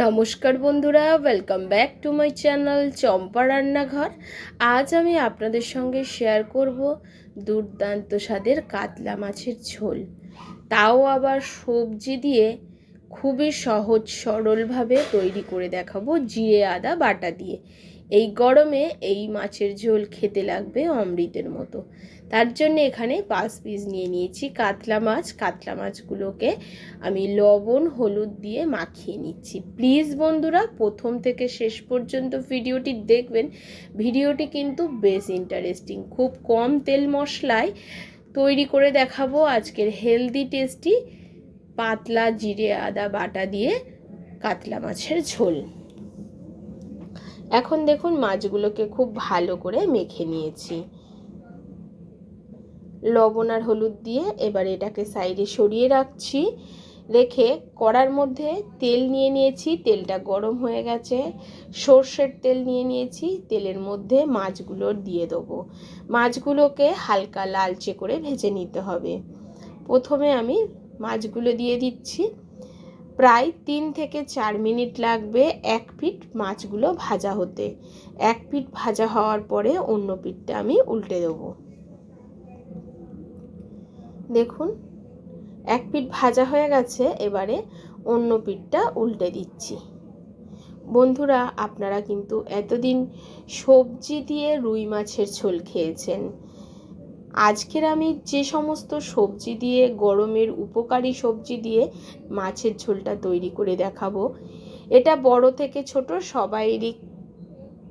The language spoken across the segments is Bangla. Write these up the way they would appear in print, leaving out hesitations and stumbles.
নমস্কার বন্ধুরা, welcome back to my channel Champa Rannaghar. আজ আমি আপনাদের সঙ্গে শেয়ার করব দুর্দান্ত স্বাদের কাতলা মাছের ঝোল, তাও আবার সবজি দিয়ে খুবই সহজ সরলভাবে তৈরি করে দেখাবো জিরে আদা বাটা দিয়ে। এই গরমে এই মাছের ঝোল খেতে লাগবে অমৃতের মতো। তার জন্য এখানে 5 পিস নিয়ে নিয়েছি কাতলা মাছ। কাতলা মাছগুলোকে আমি লবণ হলুদ দিয়ে মাখিয়ে নিচ্ছি। প্লিজ বন্ধুরা প্রথম থেকে শেষ পর্যন্ত ভিডিওটি দেখবেন। ভিডিওটি কিন্তু বেশ ইন্টারেস্টিং। খুব কম তেল মশলায় তৈরি করে দেখাবো আজকের হেলদি টেস্টি পাতলা জিরে আদা বাটা দিয়ে কাতলা মাছের ঝোল। এখন দেখুন মাছগুলোকে খুব ভালো করে মেখে নিয়েছি লবণ আর হলুদ দিয়ে। এবার এটাকে সাইডে সরিয়ে রাখছি। রেখে কড়ার মধ্যে তেল নিয়ে নিয়েছি, তেলটা গরম হয়ে গেছে। সর্ষের তেল নিয়ে নিয়েছি, তেলের মধ্যে মাছগুলো দিয়ে দেবো। মাছগুলোকে হালকা লালচে করে ভেজে নিতে হবে। প্রথমে আমি মাছগুলো দিয়ে দিচ্ছি। প্রায় 3 থেকে 4 মিনিট লাগবে এক পিঠ মাছগুলো ভাজা হতে। এক পিঠ ভাজা হওয়ার পরে অন্য পিঠটা আমি উল্টে দেবো। দেখুন এক পিঠ ভাজা হয়ে গেছে, এবারে অন্য পিঠটা উল্টে দিচ্ছি। বন্ধুরা আপনারা কিন্তু এতদিন সবজি দিয়ে রুই মাছের ঝোল খেয়েছেন। আজকের আমি যে সমস্ত সবজি দিয়ে, গরমের উপকারী সবজি দিয়ে মাছের ঝোলটা তৈরি করে দেখাবো, এটা বড় থেকে ছোট সবাইরই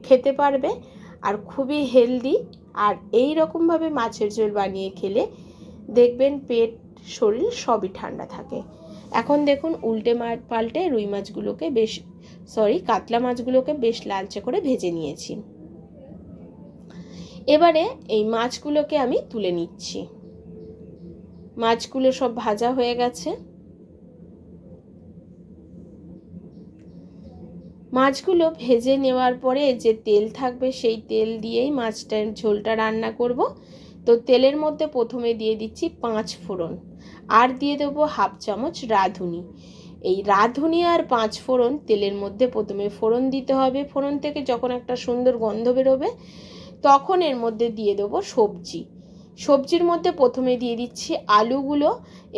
খেতে পারবে আর খুবই হেলদি। আর এই রকমভাবে মাছের ঝোল বানিয়ে খেলে দেখবেন পেট শরীর সবই ঠান্ডা থাকে। এখন দেখুন উল্টে পাল্টে রুই মাছগুলোকে কাতলা মাছগুলোকে বেশ লালচে করে ভেজে নিয়েছি। এবারে এই মাছগুলোকে আমি তুলে নিচ্ছি। মাছগুলো সব ভাজা হয়ে গেছে। মাছগুলো ভেজে নেওয়ার পরে যে তেল থাকবে সেই তেল দিয়েই মাছটার ঝোলটা রান্না করব। তো তেলের মধ্যে প্রথমে দিয়ে দিচ্ছি 5 ফোড়ন, আর দিয়ে দেবো 1/2 চামচ রাঁধুনি। এই রাঁধুনি আর 5 ফোড়ন তেলের মধ্যে প্রথমে ফোড়ন দিতে হবে। ফোড়ন থেকে যখন একটা সুন্দর গন্ধ বেরোবে তখন এর মধ্যে দিয়ে দেবো সবজি। সবজির মধ্যে প্রথমে দিয়ে দিচ্ছি আলুগুলো।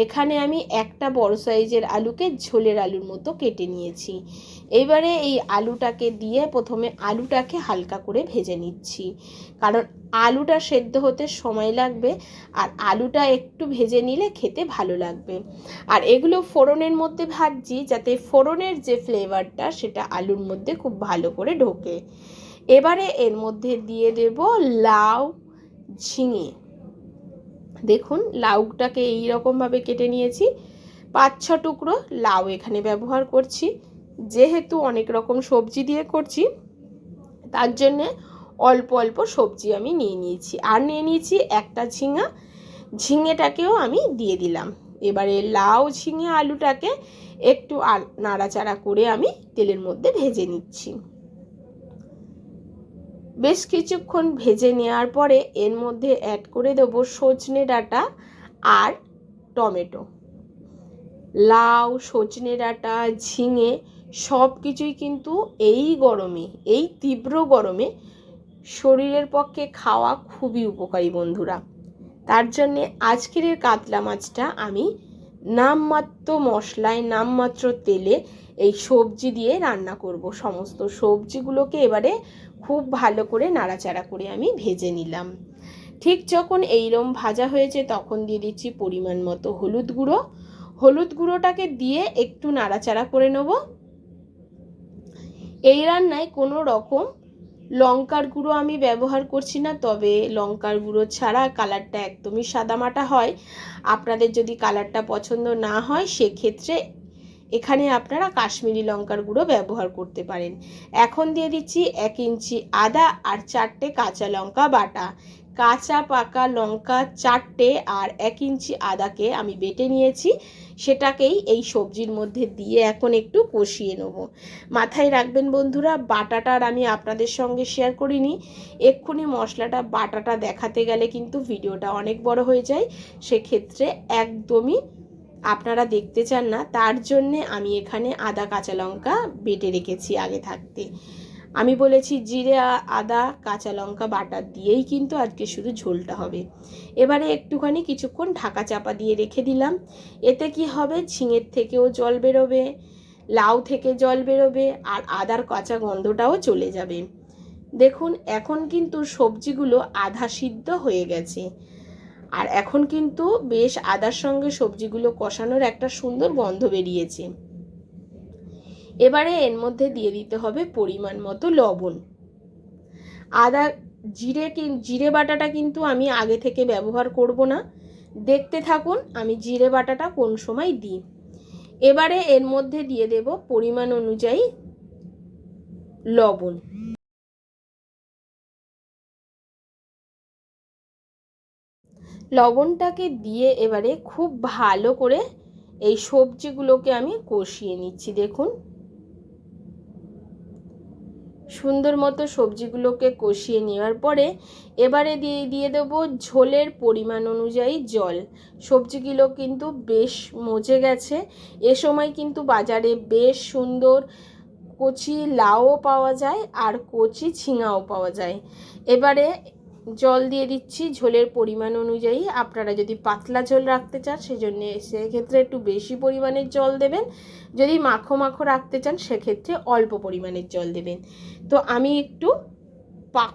এখানে আমি একটা বড় সাইজের আলুকে ঝোলের আলুর মতো কেটে নিয়েছি। এবারে এই আলুটাকে দিয়ে প্রথমে আলুটাকে হালকা করে ভেজে নিচ্ছি, কারণ আলুটা সেদ্ধ হতে সময় লাগবে আর আলুটা একটু ভেজে নিলে খেতে ভালো লাগবে। আর এগুলো ফোড়নের মধ্যে ভাজছি যাতে ফোড়নের যে ফ্লেভারটা সেটা আলুর মধ্যে খুব ভালো করে ঢোকে। এবারে এর মধ্যে দিয়ে দেব লাউ, ঝিঙে। দেখুন লাউটাকে এইরকমভাবে কেটে নিয়েছি। 5-6 টুকরো লাউ এখানে ব্যবহার করছি। যেহেতু অনেক রকম সবজি দিয়ে করছি তার জন্যে অল্প অল্প সবজি আমি নিয়ে নিয়েছি। আর নিয়ে নিয়েছি একটা ঝিঙা, ঝিঙেটাকেও আমি দিয়ে দিলাম। এবারে লাউ, ঝিঙে, আলুটাকে একটু নাড়াচাড়া করে আমি তেলের মধ্যে ভেজে নিচ্ছি। বেশ কিছুক্ষণ ভেজে নেওয়ার পরে এর মধ্যে অ্যাড করে দেব সজনে ডাঁটা আর টমেটো। লাউ, সজনে ডাঁটা, ঝিঙে সব কিছুই কিন্তু এই গরমে, এই তীব্র গরমে শরীরের পক্ষে খাওয়া খুবই উপকারী বন্ধুরা। তার জন্যে আজকের এই কাতলা মাছটা আমি নামমাত্র মশলায়, নামমাত্র তেলে এই সবজি দিয়ে রান্না করব। সমস্ত সবজিগুলোকে এবারে খুব ভালো করে নাড়াচাড়া করে আমি ভেজে নিলাম। ঠিক যখন এইরকম ভাজা হয়েছে তখন দিয়ে দিচ্ছি পরিমাণ মতো হলুদ গুঁড়ো। হলুদ গুঁড়োটাকে দিয়ে একটু নাড়াচাড়া করে নেব। এই রান্নায় কোনো রকম লঙ্কার গুঁড়ো আমি ব্যবহার করছি না, তবে লঙ্কার গুঁড়ো ছাড়া কালারটা একদমই সাদামাটা হয়। আপনাদের যদি কালারটা পছন্দ না হয় সেক্ষেত্রে এখানে আপনারা কাশ্মীরি লঙ্কার গুঁড়ো ব্যবহার করতে পারেন। এখন দিয়ে দিচ্ছি 1 ইঞ্চি আদা আর 4টে কাঁচা লঙ্কা বাটা। কাঁচা পাকা লঙ্কা 4টে আর 1 ইঞ্চি আদাকে আমি বেটে নিয়েছি, সেটাকেই এই সবজির মধ্যে দিয়ে এখন একটু কষিয়ে নেব। মাথায় রাখবেন বন্ধুরা, বাটাটার আমি আপনাদের সঙ্গে শেয়ার করিনি। এক্ষুনি মশলাটা বাটাটা দেখাতে গেলে কিন্তু ভিডিওটা অনেক বড় হয়ে যায়। সেক্ষেত্রে একদমই আপনারা দেখতে চান না, তার জন্যে আমি এখানে আদা কাঁচা লঙ্কা বেটে রেখেছি আগে থাকতে। আমি বলেছি জিরে আদা কাঁচা লঙ্কা বাটা দিয়েই কিন্তু আজকে শুধু ঝোলটা হবে। এবারে একটুখানি কিছুক্ষণ ঢাকা চাপা দিয়ে রেখে দিলাম। এতে কি হবে, ঝিঙের থেকেও জল বেরোবে, লাউ থেকে জল বেরোবে, আর আদার কাঁচা গন্ধটাও চলে যাবে। দেখুন এখন কিন্তু সবজিগুলো আধা সিদ্ধ হয়ে গেছে, আর এখন কিন্তু বেশ আদার সঙ্গে সবজিগুলো কষানোর একটা সুন্দর গন্ধ বেরিয়েছে। এবারে এর মধ্যে দিয়ে দিতে হবে পরিমাণ মতো লবণ। আদা জিরে বাটাটা কিন্তু আমি আগে থেকে ব্যবহার করব না, দেখতে থাকুন আমি জিরে বাটাটা কোন সময় দিই। এবারে এর মধ্যে দিয়ে দেব পরিমাণ অনুযায়ী লবণ। লবণটাকে দিয়ে এবারে খুব ভালো করে এই সবজিগুলোকে আমি কষিয়ে নিচ্ছি। দেখুন সুন্দর মতো সবজিগুলোকে কষিয়ে নেওয়ার পরে এবারে দিয়ে দেবো ঝোলের পরিমাণ অনুযায়ী জল। সবজিগুলো কিন্তু বেশ মজে গেছে। এ সময় কিন্তু বাজারে বেশ সুন্দর কচি লাউও পাওয়া যায় আর কচি ঝিঙাও পাওয়া যায়। এবারে জল দিয়ে দিচ্ছি ঝোলের পরিমাণ অনুযায়ী। আপনারা যদি পাতলা ঝোল রাখতে চান সেক্ষেত্রে একটু বেশি পরিমাণের জল দেবেন, যদি মাখো মাখো রাখতে চান সেক্ষেত্রে অল্প পরিমাণের জল দেবেন। তো আমি একটু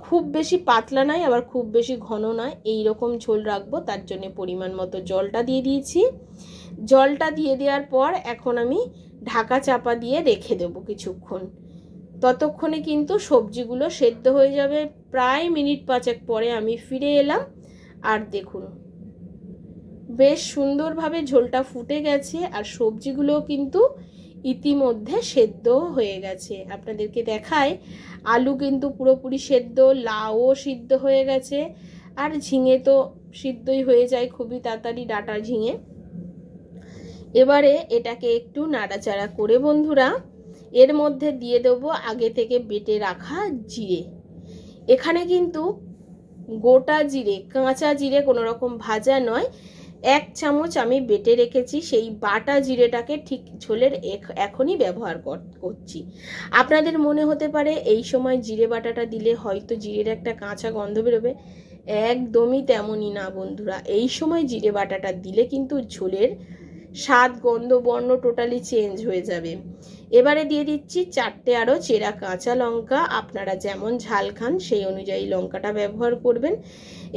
খুব বেশি পাতলা নয় আবার খুব বেশি ঘন নয়, এই রকম ঝোল রাখবো, তার জন্য পরিমাণ মতো জলটা দিয়ে দিয়েছি। জলটা দিয়ে দেওয়ার পর এখন আমি ঢাকা চাপা দিয়ে রেখে দেবো কিছুক্ষণ। ততক্ষণে কিন্তু সবজিগুলো সেদ্ধ হয়ে যাবে। প্রায় মিনিট 5 পরে আমি ফিরে এলাম, আর দেখুন বেশ সুন্দরভাবে ঝোলটা ফুটে গেছে আর সবজিগুলো কিন্তু ইতিমধ্যে সেদ্ধ হয়ে গেছে। আপনাদেরকে দেখায় আলু কিন্তু পুরোপুরি সেদ্ধ, লাউও সিদ্ধ হয়ে গেছে, আর ঝিঙে তো সিদ্ধই হয়ে যায় খুবই তাড়াতাড়ি, ডাঁটা ঝিঙে। এবারে এটাকে একটু নাড়াচাড়া করে বন্ধুরা এর মধ্যে দিয়ে দেবো আগে থেকে বেটে রাখা জিরে। এখানে কিন্তু গোটা জিরে, কাঁচা জিরে কোনো রকম ভাজা নয়, 1 চামচ আমি বেটে রেখেছি। সেই বাটা জিরেটাকে ঠিক ঝোলের এখনই ব্যবহার করছি। আপনাদের মনে হতে পারে এই সময় জিরে বাটাটা দিলে হয়তো জিরের একটা কাঁচা গন্ধ বেরোবে, একদমই তেমনই না বন্ধুরা। এই সময় জিরে বাটাটা দিলে কিন্তু ঝোলের স্বাদ গন্ধ বর্ণ টোটালি চেঞ্জ হয়ে যাবে। এবারে দিয়ে দিচ্ছি 4টে আরও চেরা কাঁচা লঙ্কা। আপনারা যেমন ঝাল খান সেই অনুযায়ী লঙ্কাটা ব্যবহার করবেন।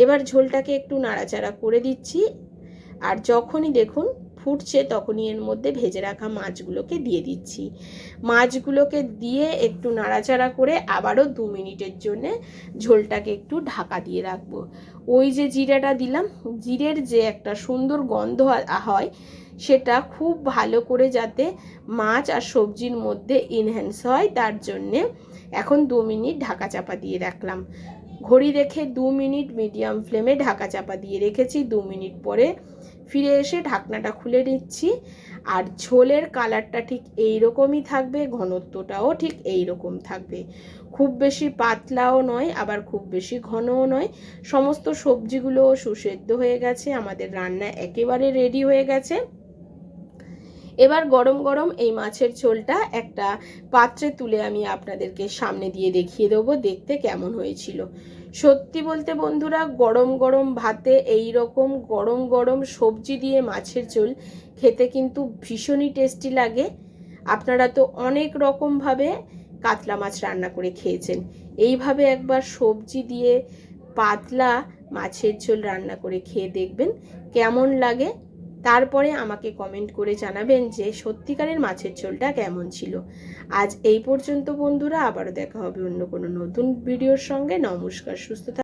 এবার ঝোলটাকে একটু নাড়াচাড়া করে দিচ্ছি, আর যখনই দেখুন ফুটছে তখনই এর মধ্যে ভেজে রাখা মাছগুলোকে দিয়ে দিচ্ছি। মাছগুলোকে দিয়ে একটু নাড়াচাড়া করে আবারও 2 মিনিটের জন্য ঝোলটাকে একটু ঢাকা দিয়ে রাখবো। ওই যে জিরাটা দিলাম, জিরের যে একটা সুন্দর গন্ধ হয় সেটা খুব ভালো করে যাতে মাছ আর সবজির মধ্যে এনহ্যান্স হয়, তার জন্যে এখন 2 মিনিট ঢাকা চাপা দিয়ে রাখলাম। ঘড়ি দেখে 2 মিনিট মিডিয়াম ফ্লেমে ঢাকা চাপা দিয়ে রেখেছি। 2 মিনিট পরে ফিরে এসে ঢাকনাটা খুলে নিচ্ছি, আর ঝোলের কালারটা ঠিক এই রকমই থাকবে, ঘনত্বটাও ঠিক এই রকম থাকবে। খুব বেশি পাতলাও নয় আবার খুব বেশি ঘনও নয়। সমস্ত সবজিগুলো সুসেদ্ধ হয়ে গেছে, আমাদের রান্না একেবারে রেডি হয়ে গেছে। এবার গরম গরম এই মাছের ঝোলটা একটা পাত্রে তুলে আমি আপনাদেরকে সামনে দিয়ে দেখিয়ে দেবো দেখতে কেমন হয়েছিল। সত্যি বলতে বন্ধুরা গরম গরম ভাতে এই রকম গরম গরম সবজি দিয়ে মাছের ঝোল খেতে কিন্তু ভীষণই টেস্টি লাগে। আপনারা তো অনেক রকমভাবে কাতলা মাছ রান্না করে খেয়েছেন, এইভাবে একবার সবজি দিয়ে পাতলা মাছের ঝোল রান্না করে খেয়ে দেখবেন কেমন লাগে। তারপরে আমাকে কমেন্ট করে জানাবেন যে সত্যিকারের মাছের ঝোলটা কেমন ছিল। আজ এই পর্যন্ত বন্ধুরা, আবারও দেখা হবে অন্য কোনো নতুন ভিডিওর সঙ্গে। নমস্কার, সুস্থ থাকুন।